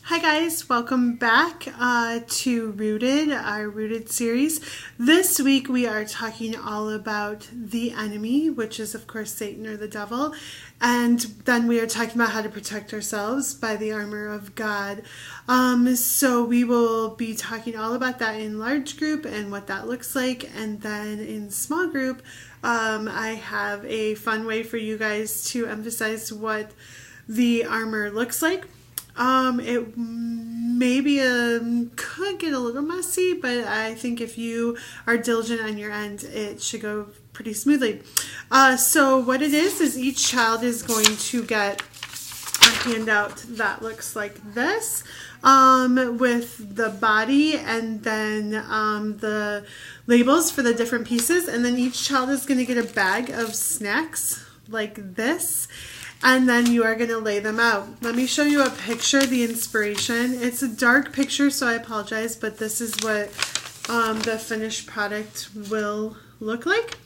Hi guys, welcome back to Rooted, our Rooted series. This week we are talking all about the enemy, which is of course Satan or the devil, and then we are talking about how to protect ourselves by the armor of God. So we will be talking all about that in large group and what that looks like, and then in small group I have a fun way for you guys to emphasize what the armor looks like. It maybe could get a little messy, but I think if you are diligent on your end, it should go pretty smoothly. So what it is each child is going to get a handout that looks like this, with the body and then the labels for the different pieces, and then each child is going to get a bag of snacks like this. And then you are going to lay them out. Let me show you a picture, the inspiration. It's a dark picture, so I apologize, but this is what the finished product will look like.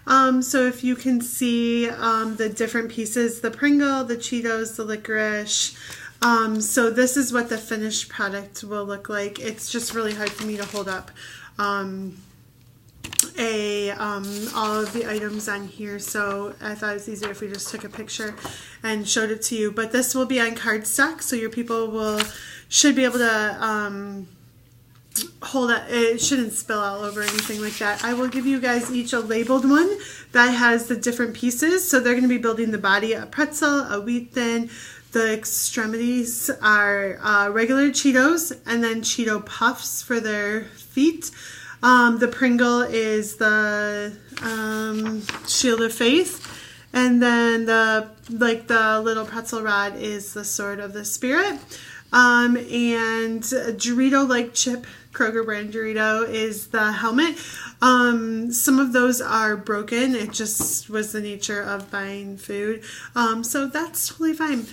So if you can see the different pieces, the Pringle, the Cheetos, the licorice. So this is what the finished product will look like. It's just really hard for me to hold up all of the items on here, so I thought it was easier if we just took a picture and showed it to you. But this will be on cardstock, so your people should be able to hold it. It shouldn't spill all over anything like that. I will give you guys each a labeled one that has the different pieces. So they're going to be building the body, a pretzel, a wheat thin. The extremities are regular Cheetos, and then Cheeto Puffs for their feet. The Pringle is the Shield of Faith, and then the little pretzel rod is the Sword of the Spirit. And Dorito like chip, Kroger brand Dorito, is the helmet. Some of those are broken. It just was the nature of buying food. So that's totally fine.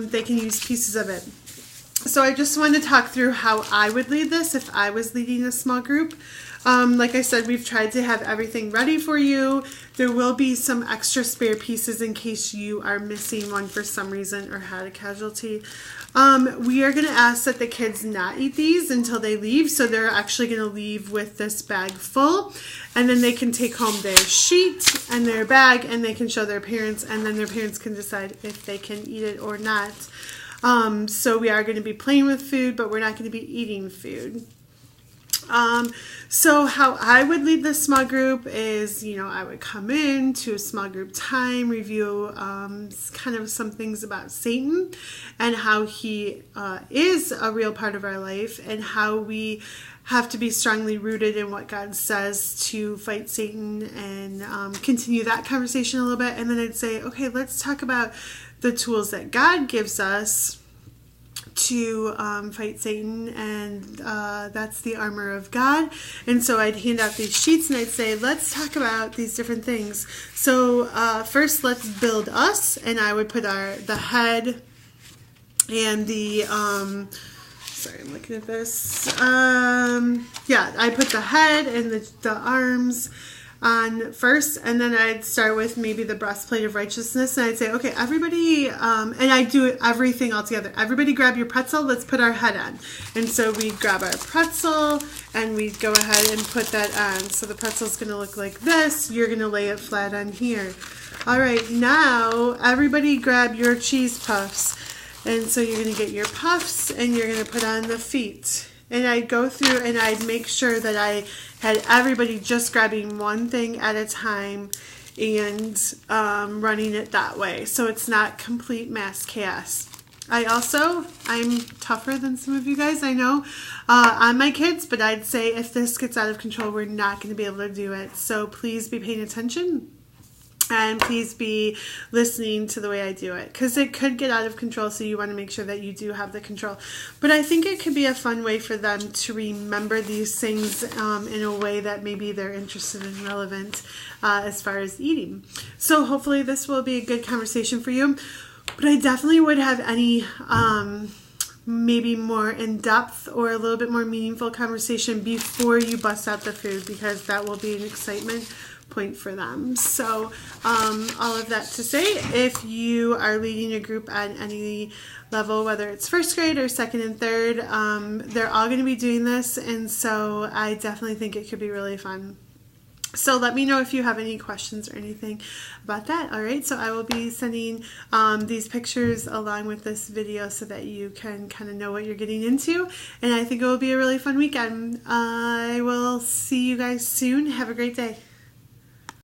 They can use pieces of it. So I just wanted to talk through how I would lead this if I was leading a small group. Like I said, we've tried to have everything ready for you. There will be some extra spare pieces in case you are missing one for some reason or had a casualty. We are going to ask that the kids not eat these until they leave. So they're actually going to leave with this bag full, and then they can take home their sheet and their bag, and they can show their parents, and then their parents can decide if they can eat it or not. So we are going to be playing with food, but we're not going to be eating food. So how I would lead this small group is, I would come in to a small group time, review kind of some things about Satan and how he is a real part of our life, and how we have to be strongly rooted in what God says to fight Satan, and continue that conversation a little bit. And then I'd say, okay, let's talk about the tools that God gives us to fight Satan, and that's the armor of God. And so I'd hand out these sheets and I'd say, let's talk about these different things. So first, let's build us, and I would put the head and the sorry, I'm looking at this. I put the head and the arms on first, and then I'd start with maybe the breastplate of righteousness, and I'd say, okay, everybody, and I do everything all together. Everybody grab your pretzel, let's put our head on. And so we grab our pretzel, and we go ahead and put that on. So the pretzel's going to look like this. You're going to lay it flat on here. All right, now everybody grab your cheese puffs. And so you're going to get your puffs, and you're going to put on the feet. And I'd go through and I'd make sure that I had everybody just grabbing one thing at a time and running it that way, so it's not complete mass chaos. I'm tougher than some of you guys, I know, on my kids, but I'd say if this gets out of control, we're not going to be able to do it. So please be paying attention. And please be listening to the way I do it, because it could get out of control, so you want to make sure that you do have the control. But I think it could be a fun way for them to remember these things in a way that maybe they're interested and relevant as far as eating. So hopefully this will be a good conversation for you. But I definitely would have any maybe more in-depth or a little bit more meaningful conversation before you bust out the food, because that will be an excitement point for them. So all of that to say, if you are leading a group at any level, whether it's first grade or second and third, they're all going to be doing this, and so I definitely think it could be really fun. So let me know if you have any questions or anything about that. All right, so I will be sending these pictures along with this video so that you can kind of know what you're getting into, and I think it will be a really fun weekend. I will see you guys soon. Have a great day.